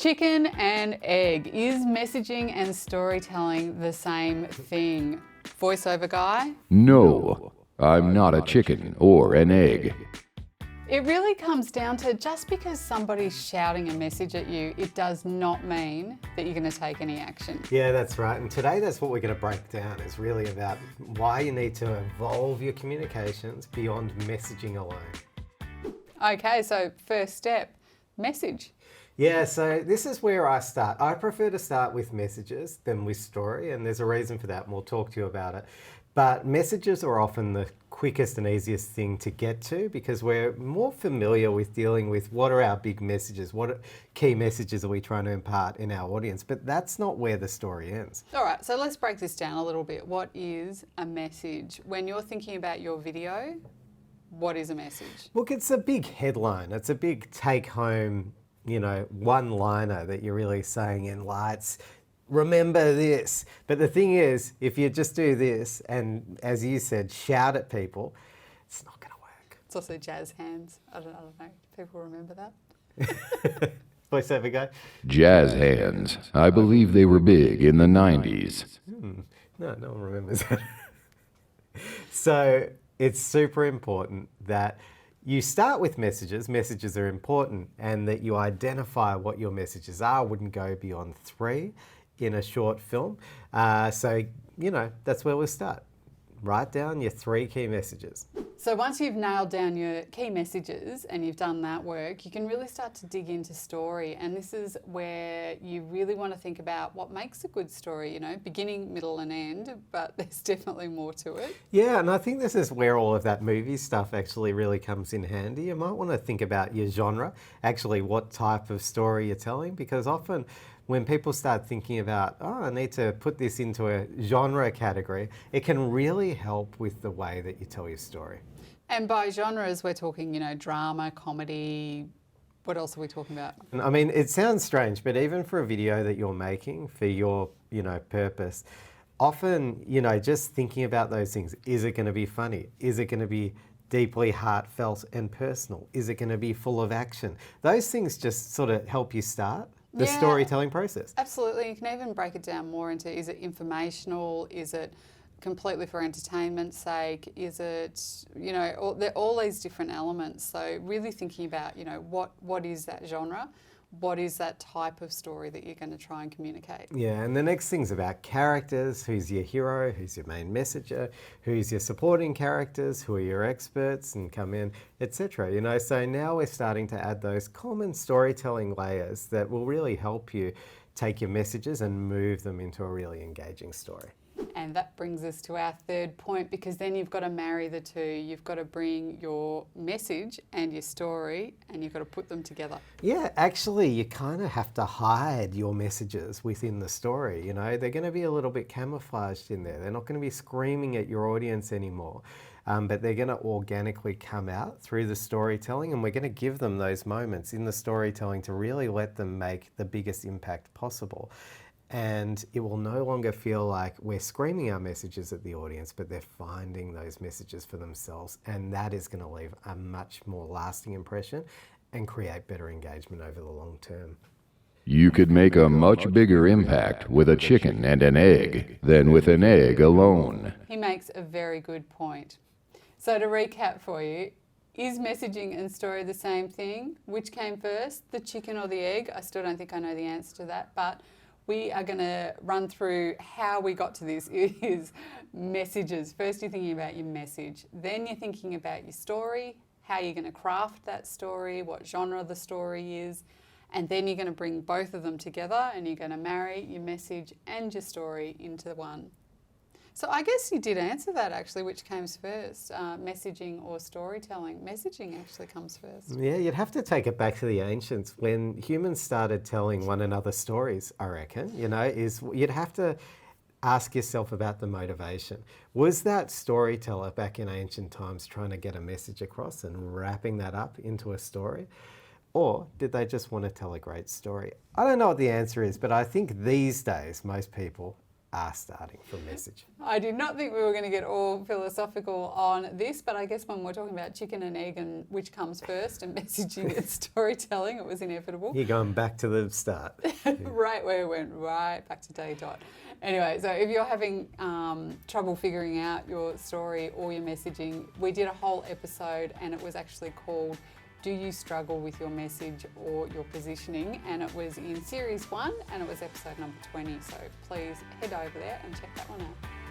Chicken and egg. Is messaging and storytelling the same thing? Voiceover guy? No, I'm not a chicken or an egg. It really comes down to just because somebody's shouting a message at you, it does not mean that you're going to take any action. Yeah, that's right. And today that's what we're going to break down, is really about why you need to evolve your communications beyond messaging alone. Okay, so first step, message. Yeah, so this is where I start. I prefer to start with messages than with story, and there's a reason for that, and we'll talk to you about it. But messages are often the quickest and easiest thing to get to because we're more familiar with dealing with what are our big messages, key messages are we trying to impart in our audience, but that's not where the story ends. All right, so let's break this down a little bit. What is a message? When you're thinking about your video, what is a message? Look, it's a big headline. It's a big take-home, one-liner that you're really saying in lights. Remember this. But the thing is, if you just do this and, as you said, shout at people, it's not going to work. It's also jazz hands. I don't know. People remember that? Voiceover guy? Jazz hands. I believe they were big in the 90s. No one remembers that. So it's super important that you start with messages. Messages are important, and that you identify what your messages are. I wouldn't go beyond 3 in a short film. That's where we'll start. Write down your 3 key messages. So once you've nailed down your key messages and you've done that work, you can really start to dig into story. And this is where you really want to think about what makes a good story, beginning, middle and end, but there's definitely more to it. Yeah, and I think this is where all of that movie stuff actually really comes in handy. You might want to think about your genre, actually what type of story you're telling, because often when people start thinking about, I need to put this into a genre category, it can really help with the way that you tell your story. And by genres, we're talking, drama, comedy. What else are we talking about? I mean, it sounds strange, but even for a video that you're making for your, purpose, often, just thinking about those things. Is it going to be funny? Is it going to be deeply heartfelt and personal? Is it going to be full of action? Those things just sort of help you start the storytelling process. Absolutely. You can even break it down more into, is it informational? Is it completely for entertainment's sake? Is it, all these different elements. So really thinking about, what is that genre? What is that type of story that you're going to try and communicate? Yeah, and the next thing's about characters. Who's your hero? Who's your main messenger? Who's your supporting characters? Who are your experts and come in, etc. So now we're starting to add those common storytelling layers that will really help you take your messages and move them into a really engaging story. And that brings us to our third point, because then you've got to marry the two. You've got to bring your message and your story and you've got to put them together. Yeah, actually, you kind of have to hide your messages within the story. They're going to be a little bit camouflaged in there. They're not going to be screaming at your audience anymore, but they're going to organically come out through the storytelling, and we're going to give them those moments in the storytelling to really let them make the biggest impact possible. And it will no longer feel like we're screaming our messages at the audience, but they're finding those messages for themselves. And that is going to leave a much more lasting impression and create better engagement over the long term. You could make a much bigger impact with a chicken and an egg than with an egg alone. He makes a very good point. So to recap for you, is messaging and story the same thing? Which came first, the chicken or the egg? I still don't think I know the answer to that, but we are going to run through how we got to this. It is messages. First you're thinking about your message. Then you're thinking about your story, how you're going to craft that story, what genre the story is. And then you're going to bring both of them together and you're going to marry your message and your story into one. So I guess you did answer that actually, which comes first, messaging or storytelling. Messaging actually comes first. Yeah, you'd have to take it back to the ancients when humans started telling one another stories, I reckon, you'd have to ask yourself about the motivation. Was that storyteller back in ancient times trying to get a message across and wrapping that up into a story? Or did they just want to tell a great story? I don't know what the answer is, but I think these days most people are starting for message. I did not think we were going to get all philosophical on this, but I guess when we're talking about chicken and egg and which comes first and messaging and storytelling, it was inevitable. You're going back to the start. Right where it went, right back to day dot. Anyway, so if you're having trouble figuring out your story or your messaging, we did a whole episode and it was actually called Do You Struggle with Your Message or Your Positioning? And it was in series 1 and it was episode number 20. So please head over there and check that one out.